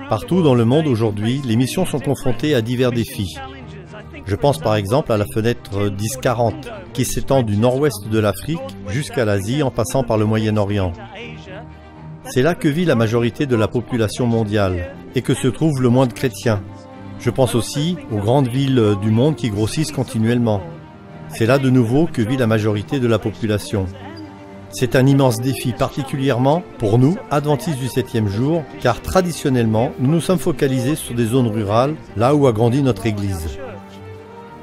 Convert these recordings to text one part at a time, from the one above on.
Partout dans le monde aujourd'hui, les missions sont confrontées à divers défis. Je pense par exemple à la fenêtre 10-40, qui s'étend du nord-ouest de l'Afrique jusqu'à l'Asie en passant par le Moyen-Orient. C'est là que vit la majorité de la population mondiale et que se trouvent le moins de chrétiens. Je pense aussi aux grandes villes du monde qui grossissent continuellement. C'est là de nouveau que vit la majorité de la population. C'est un immense défi, particulièrement pour nous, adventistes du 7e jour, car traditionnellement, nous nous sommes focalisés sur des zones rurales, là où a grandi notre Église.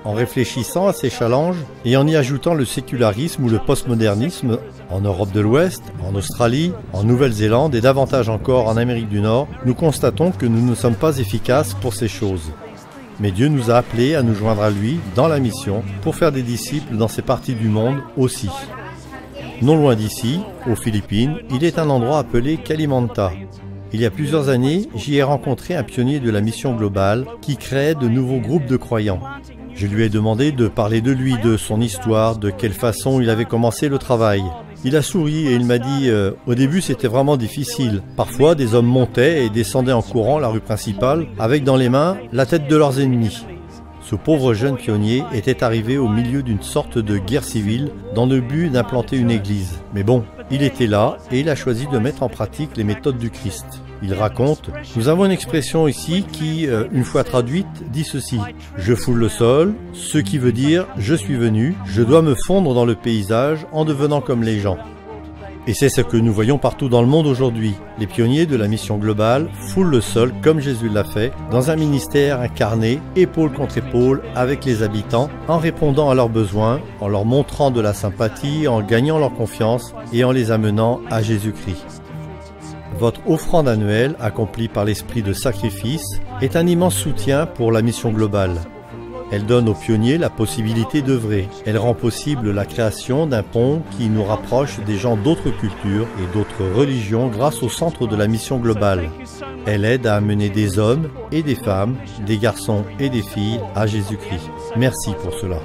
En réfléchissant à ces challenges et en y ajoutant le sécularisme ou le postmodernisme en Europe de l'Ouest, en Australie, en Nouvelle-Zélande et davantage encore en Amérique du Nord, nous constatons que nous ne sommes pas efficaces pour ces choses. Mais Dieu nous a appelés à nous joindre à lui dans la mission pour faire des disciples dans ces parties du monde aussi. Non loin d'ici, aux Philippines, il est un endroit appelé Kalimanta. Il y a plusieurs années, j'y ai rencontré un pionnier de la mission globale qui créait de nouveaux groupes de croyants. Je lui ai demandé de parler de lui, de son histoire, de quelle façon il avait commencé le travail. Il a souri et il m'a dit « Au début c'était vraiment difficile. Parfois des hommes montaient et descendaient en courant la rue principale avec dans les mains la tête de leurs ennemis. » Ce pauvre jeune pionnier était arrivé au milieu d'une sorte de guerre civile dans le but d'implanter une église. Mais bon, il était là et il a choisi de mettre en pratique les méthodes du Christ. Il raconte « Nous avons une expression ici qui, une fois traduite, dit ceci. Je foule le sol, ce qui veut dire « je suis venu, je dois me fondre dans le paysage en devenant comme les gens ». Et c'est ce que nous voyons partout dans le monde aujourd'hui. Les pionniers de la mission globale foulent le sol comme Jésus l'a fait, dans un ministère incarné, épaule contre épaule, avec les habitants, en répondant à leurs besoins, en leur montrant de la sympathie, en gagnant leur confiance et en les amenant à Jésus-Christ. Votre offrande annuelle, accomplie par l'esprit de sacrifice, est un immense soutien pour la mission globale. Elle donne aux pionniers la possibilité d'œuvrer. Elle rend possible la création d'un pont qui nous rapproche des gens d'autres cultures et d'autres religions grâce au centre de la mission globale. Elle aide à amener des hommes et des femmes, des garçons et des filles à Jésus-Christ. Merci pour cela.